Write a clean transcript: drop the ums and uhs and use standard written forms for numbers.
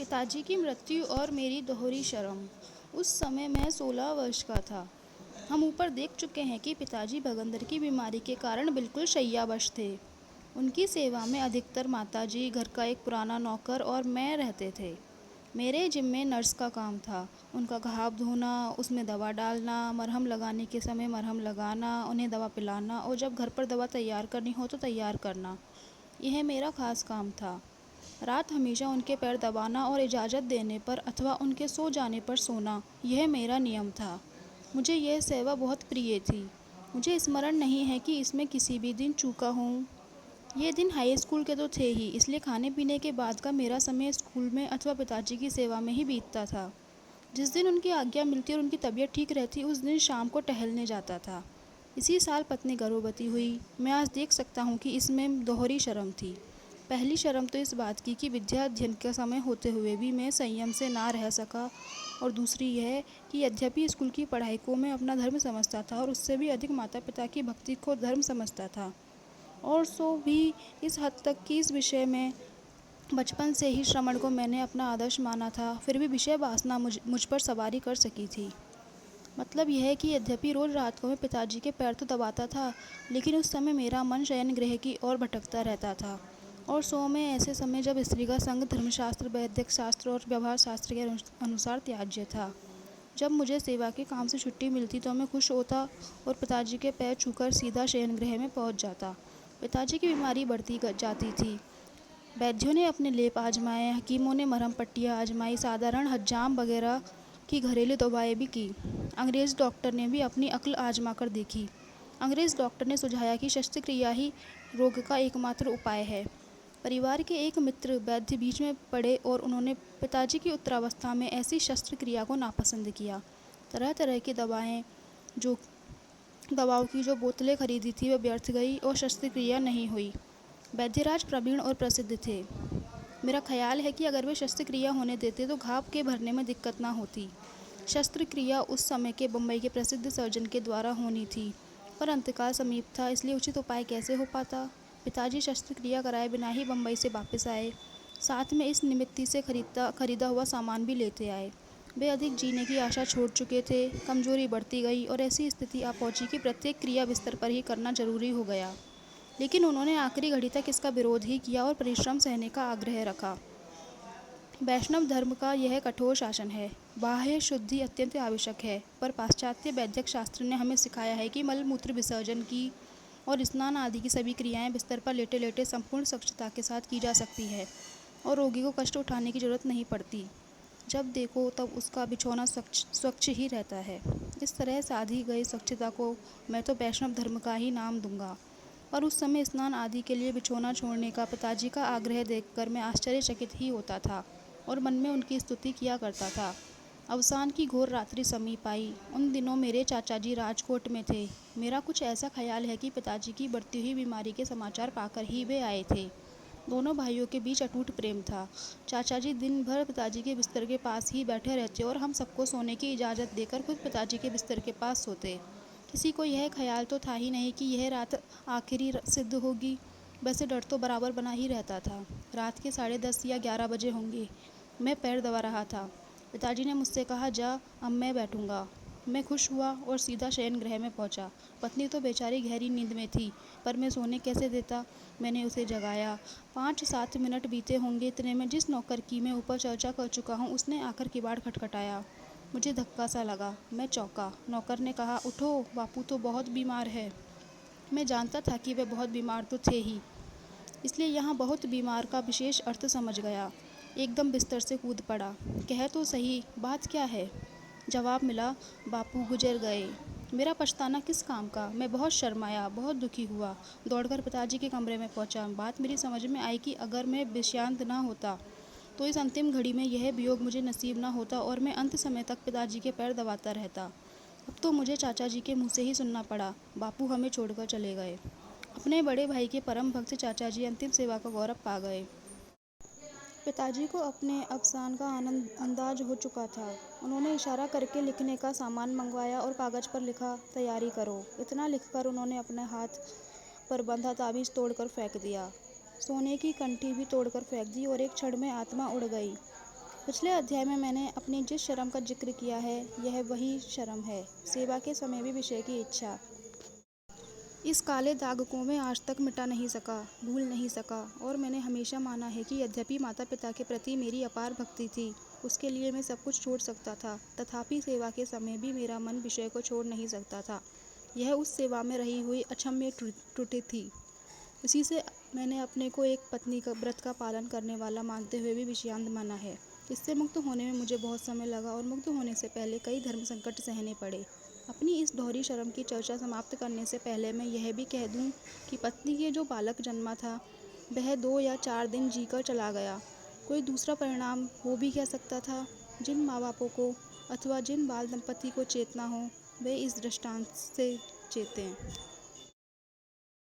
पिताजी की मृत्यु और मेरी दोहरी शर्म। उस समय मैं 16 वर्ष का था। हम ऊपर देख चुके हैं कि पिताजी भगंदर की बीमारी के कारण बिल्कुल शैय्यावश थे। उनकी सेवा में अधिकतर माताजी, घर का एक पुराना नौकर और मैं रहते थे। मेरे जिम्मे नर्स का काम था। उनका घाव धोना, उसमें दवा डालना, मरहम लगाने के समय मरहम लगाना, उन्हें दवा पिलाना और जब घर पर दवा तैयार करनी हो तो तैयार करना। यह मेरा खास काम था। रात हमेशा उनके पैर दबाना और इजाज़त देने पर अथवा उनके सो जाने पर सोना, यह मेरा नियम था। मुझे यह सेवा बहुत प्रिय थी। मुझे स्मरण नहीं है कि इसमें किसी भी दिन चूका हूँ। ये दिन हाई स्कूल के तो थे ही, इसलिए खाने पीने के बाद का मेरा समय स्कूल में अथवा पिताजी की सेवा में ही बीतता था। जिस दिन उनकी आज्ञा मिलती और उनकी तबीयत ठीक रहती, उस दिन शाम को टहलने जाता था। इसी साल पत्नी गर्भवती हुई। मैं आज देख सकता हूँ कि इसमें दोहरी शर्म थी। पहली शर्म तो इस बात की कि विद्या अध्ययन का समय होते हुए भी मैं संयम से ना रह सका, और दूसरी यह कि यद्यपि स्कूल की पढ़ाई को मैं अपना धर्म समझता था और उससे भी अधिक माता पिता की भक्ति को धर्म समझता था, और सो भी इस हद तक कि इस विषय में बचपन से ही श्रमण को मैंने अपना आदर्श माना था, फिर भी विषय वासना मुझ पर सवारी कर सकी थी। मतलब यह है कि यद्यपि रोज़ रात को मैं पिताजी के पैर तो दबाता था, लेकिन उस समय मेरा मन शयन गृह की ओर भटकता रहता था। और सो में ऐसे समय जब स्त्री का संग धर्मशास्त्र, वैदिक शास्त्र और व्यवहार शास्त्र के अनुसार त्याज्य था। जब मुझे सेवा के काम से छुट्टी मिलती तो मैं खुश होता और पिताजी के पैर छूकर सीधा शयन गृह में पहुंच जाता। पिताजी की बीमारी बढ़ती जाती थी। वैद्यों ने अपने लेप आजमाए, हकीमों ने मरहम पट्टियाँ आजमाई, साधारण हज्जाम वगैरह की घरेलू दवाएं भी की। अंग्रेज़ डॉक्टर ने भी अपनी अक्ल आजमा कर देखी। अंग्रेज़ डॉक्टर ने सुझाया कि शस्त्रक्रिया ही रोग का एकमात्र उपाय है। परिवार के एक मित्र वैद्य बीच में पड़े और उन्होंने पिताजी की उत्तरावस्था में ऐसी शस्त्रक्रिया को नापसंद किया। तरह तरह की दवाओं की जो बोतलें खरीदी थी वह व्यर्थ गई और शस्त्रक्रिया नहीं हुई। वैद्यराज प्रवीण और प्रसिद्ध थे। मेरा ख्याल है कि अगर वे शस्त्रक्रिया होने देते तो घाव के भरने में दिक्कत ना होती। शस्त्रक्रिया उस समय के बम्बई के प्रसिद्ध सर्जन के द्वारा होनी थी, पर अंतकाल समीप था, इसलिए उचित उपाय कैसे हो पाता। पिताजी शस्त्रक्रिया कराए बिना ही बम्बई से वापस आए। साथ में इस निमित्ती से खरीदा हुआ सामान भी लेते आए। वे अधिक जीने की आशा छोड़ चुके थे। कमजोरी बढ़ती गई और ऐसी स्थिति आ पहुंची कि प्रत्येक क्रिया बिस्तर पर ही करना जरूरी हो गया। लेकिन उन्होंने आखिरी घड़ी तक इसका विरोध ही किया और परिश्रम सहने का आग्रह रखा। वैष्णव धर्म का यह कठोर शासन है। बाह्य शुद्धि अत्यंत आवश्यक है, पर पाश्चात्य वैद्यक शास्त्र ने हमें सिखाया है कि मलमूत्र विसर्जन की और स्नान आदि की सभी क्रियाएं बिस्तर पर लेटे लेटे संपूर्ण स्वच्छता के साथ की जा सकती है और रोगी को कष्ट उठाने की जरूरत नहीं पड़ती। जब देखो तब उसका बिछौना स्वच्छ ही रहता है। इस तरह साधी गई स्वच्छता को मैं तो वैष्णव धर्म का ही नाम दूंगा। और उस समय स्नान आदि के लिए बिछौना छोड़ने का पिताजी का आग्रह देखकर मैं आश्चर्यचकित ही होता था और मन में उनकी स्तुति किया करता था। अवसान की घोर रात्रि समीप आई। उन दिनों मेरे चाचा जी राजकोट में थे। मेरा कुछ ऐसा ख्याल है कि पिताजी की बढ़ती हुई बीमारी के समाचार पाकर ही वे आए थे। दोनों भाइयों के बीच अटूट प्रेम था। चाचा जी दिन भर पिताजी के बिस्तर के पास ही बैठे रहते और हम सबको सोने की इजाज़त देकर खुद पिताजी के बिस्तर के पास सोते। किसी को यह ख्याल तो था ही नहीं कि यह रात आखिरी सिद्ध होगी। वैसे डर तो बराबर बना ही रहता था। रात के 10:30 या 11 बजे होंगे। मैं पैर दबा रहा था। पिताजी ने मुझसे कहा, जा अब मैं बैठूंगा। मैं खुश हुआ और सीधा शयन गृह में पहुंचा। पत्नी तो बेचारी गहरी नींद में थी, पर मैं सोने कैसे देता। मैंने उसे जगाया। 5-7 मिनट बीते होंगे। इतने में जिस नौकर की मैं ऊपर चर्चा कर चुका हूँ उसने आकर किवाड़ खटखटाया। मुझे धक्का सा लगा। मैं चौंका। नौकर ने कहा, उठो, बापू तो बहुत बीमार है। मैं जानता था कि वे बहुत बीमार तो थे ही, इसलिए यहाँ बहुत बीमार का विशेष अर्थ समझ गया। एकदम बिस्तर से कूद पड़ा। कह तो सही, बात क्या है। जवाब मिला, बापू गुजर गए। मेरा पछताना किस काम का। मैं बहुत शर्माया, बहुत दुखी हुआ। दौड़कर पिताजी के कमरे में पहुंचा। बात मेरी समझ में आई कि अगर मैं विषयांत ना होता तो इस अंतिम घड़ी में यह वियोग मुझे नसीब ना होता और मैं अंत समय तक पिताजी के पैर दबाता रहता। अब तो मुझे चाचा जी के मुँह से ही सुनना पड़ा, बापू हमें छोड़कर चले गए। अपने बड़े भाई के परम भक्त चाचा जी अंतिम सेवा का गौरव पा गए। पिताजी को अपने अवसान का आनंद अंदाज हो चुका था। उन्होंने इशारा करके लिखने का सामान मंगवाया और कागज़ पर लिखा, तैयारी करो। इतना लिखकर उन्होंने अपने हाथ पर बंधा ताबीज़ तोड़कर फेंक दिया। सोने की कंठी भी तोड़कर फेंक दी और एक क्षण में आत्मा उड़ गई। पिछले अध्याय में मैंने अपनी जिस शर्म का जिक्र किया है, यह वही शर्म है, सेवा के समय भी विषय की इच्छा। इस काले दाग को मैं आज तक मिटा नहीं सका, भूल नहीं सका, और मैंने हमेशा माना है कि यद्यपि माता पिता के प्रति मेरी अपार भक्ति थी, उसके लिए मैं सब कुछ छोड़ सकता था, तथापि सेवा के समय भी मेरा मन विषय को छोड़ नहीं सकता था। यह उस सेवा में रही हुई अक्षम्य त्रुटि थी। इसी से मैंने अपने को एक पत्नी का व्रत का पालन करने वाला मानते हुए भी विषयांध माना है। इससे मुक्त होने में मुझे बहुत समय लगा और मुक्त होने से पहले कई धर्म संकट सहने पड़े। अपनी इस दोहरी शर्म की चर्चा समाप्त करने से पहले मैं यह भी कह दूं कि पत्नी के जो बालक जन्मा था, वह 2 या 4 दिन जीकर चला गया। कोई दूसरा परिणाम हो भी कह सकता था। जिन माँ बापों को अथवा जिन बाल दंपति को चेतना हो, वे इस दृष्टांत से चेतें।